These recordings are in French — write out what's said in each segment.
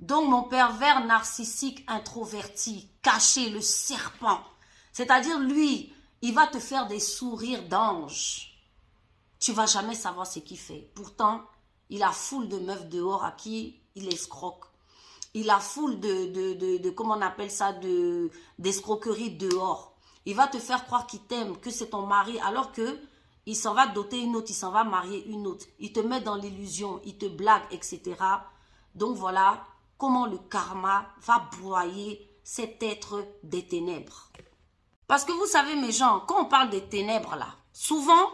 Donc, mon pervers narcissique introverti, caché, le serpent, c'est-à-dire lui, il va te faire des sourires d'ange. Tu vas jamais savoir ce qu'il fait. Pourtant, il a foule de meufs dehors à qui il escroque. Il a foule comment on appelle ça, d'escroquerie dehors. Il va te faire croire qu'il t'aime, que c'est ton mari, alors que il s'en va doter une autre, il s'en va marier une autre. Il te met dans l'illusion, il te blague, etc. Donc voilà comment le karma va broyer cet être des ténèbres. Parce que vous savez mes gens, quand on parle des ténèbres là, souvent,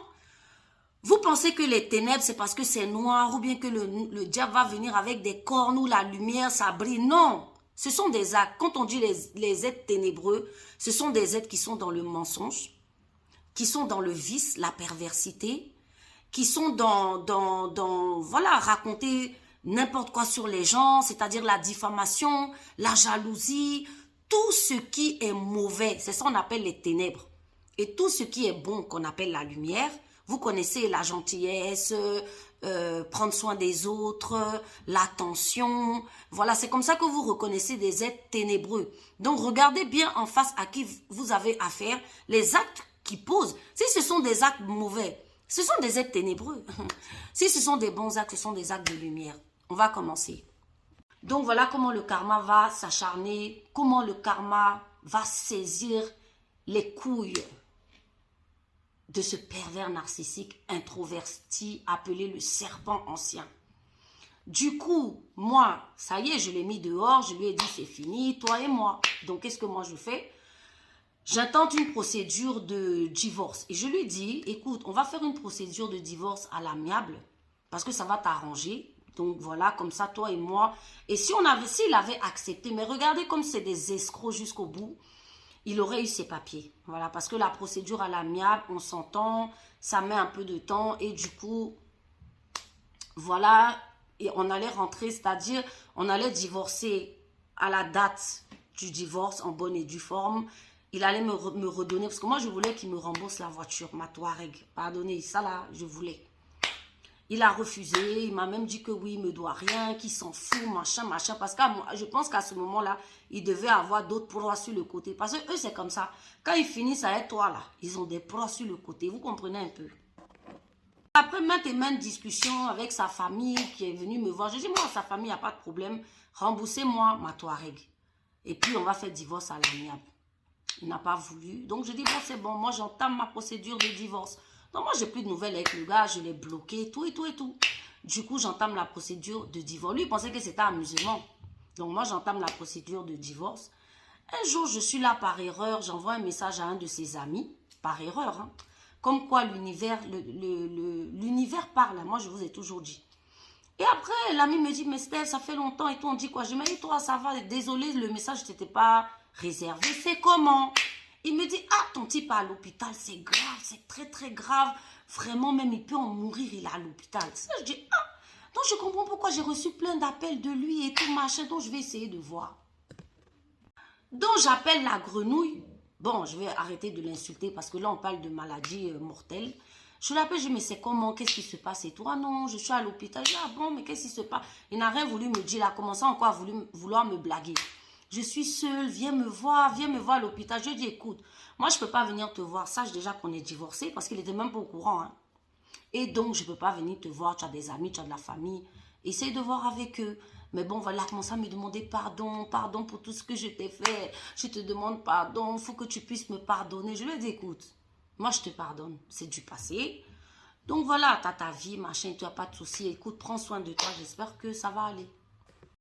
vous pensez que les ténèbres c'est parce que c'est noir ou bien que le diable va venir avec des cornes ou la lumière, ça brille. Non, ce sont des actes. Quand on dit les êtres ténébreux, ce sont des êtres qui sont dans le mensonge, qui sont dans le vice, la perversité, qui sont voilà, raconter n'importe quoi sur les gens, c'est-à-dire la diffamation, la jalousie, tout ce qui est mauvais, c'est ça qu'on appelle les ténèbres. Et tout ce qui est bon, qu'on appelle la lumière, vous connaissez la gentillesse, prendre soin des autres, l'attention. Voilà, c'est comme ça que vous reconnaissez des êtres ténébreux. Donc, regardez bien en face à qui vous avez affaire, les actes qu'ils posent. Si ce sont des actes mauvais, ce sont des êtres ténébreux. Si ce sont des bons actes, ce sont des actes de lumière. On va commencer. Donc, voilà comment le karma va s'acharner, comment le karma va saisir les couilles de ce pervers narcissique introverti appelé le serpent ancien. Du coup, moi, ça y est, je l'ai mis dehors, je lui ai dit c'est fini, toi et moi. Donc, qu'est-ce que moi je fais? J'intente une procédure de divorce. Et je lui dis, écoute, on va faire une procédure de divorce à l'amiable parce que ça va t'arranger. Donc voilà, comme ça, toi et moi. Et s'il avait accepté, mais regardez comme c'est des escrocs jusqu'au bout, il aurait eu ses papiers. Voilà, parce que la procédure à l'amiable, on s'entend, ça met un peu de temps et du coup, voilà, et on allait rentrer, c'est-à-dire, on allait divorcer à la date du divorce en bonne et due forme. Il allait me redonner, parce que moi, je voulais qu'il me rembourse la voiture, ma Touareg. Pardonnez, ça là, je voulais. Il a refusé, il m'a même dit que oui, il ne me doit rien, qu'il s'en fout, machin, machin. Parce que je pense qu'à ce moment-là, il devait avoir d'autres proies sur le côté. Parce que eux, c'est comme ça. Quand ils finissent avec toi, là, ils ont des proies sur le côté. Vous comprenez un peu? Après maintes et maintes discussions avec sa famille qui est venue me voir, je dis, moi, sa famille, il n'y a pas de problème. Remboursez-moi ma Touareg. Et puis, on va faire divorce à l'amiable. Il n'a pas voulu. Donc, je dis, bon, c'est bon. Moi, j'entame ma procédure de divorce. Donc, moi, j'ai plus de nouvelles avec le gars. Je l'ai bloqué, tout et tout et tout. Du coup, j'entame la procédure de divorce. Lui, il pensait que c'était amusement. Donc, moi, j'entame la procédure de divorce. Un jour, je suis là par erreur. J'envoie un message à un de ses amis. Par erreur, hein. Comme quoi, l'univers parle. Moi, je vous ai toujours dit. Et après, l'ami me dit, mais Steph, ça fait longtemps et tout. On dit quoi? Je me dis, toi, ça va. Désolé, le message ne t'était pas réservé. C'est comment? Il me dit, ah, ton type est à l'hôpital, c'est grave, c'est très, très grave. Vraiment, même, il peut en mourir, il est à l'hôpital. Je dis, ah, donc je comprends pourquoi j'ai reçu plein d'appels de lui et tout, machin. Donc, je vais essayer de voir. Donc, j'appelle la grenouille. Bon, je vais arrêter de l'insulter parce que là, on parle de maladie mortelle. Je l'appelle, je dis, mais c'est comment? Qu'est-ce qui se passe et tout? Ah non, je suis à l'hôpital. Je dis, ah bon, mais qu'est-ce qui se passe? Il n'a rien voulu me dire. Il a commencé encore à vouloir me blaguer. Je suis seule, viens me voir à l'hôpital. Je lui ai dit, écoute, moi, je ne peux pas venir te voir. Sache déjà qu'on est divorcés parce qu'il n'était même pas au courant. Hein. Et donc, je ne peux pas venir te voir. Tu as des amis, tu as de la famille. Essaye de voir avec eux. Mais bon, voilà, commence à me demander pardon, pardon pour tout ce que je t'ai fait. Je te demande pardon, il faut que tu puisses me pardonner. Je lui ai dit, écoute, moi, je te pardonne. C'est du passé. Donc, voilà, tu as ta vie, machin, tu n'as pas de soucis. Écoute, prends soin de toi. J'espère que ça va aller.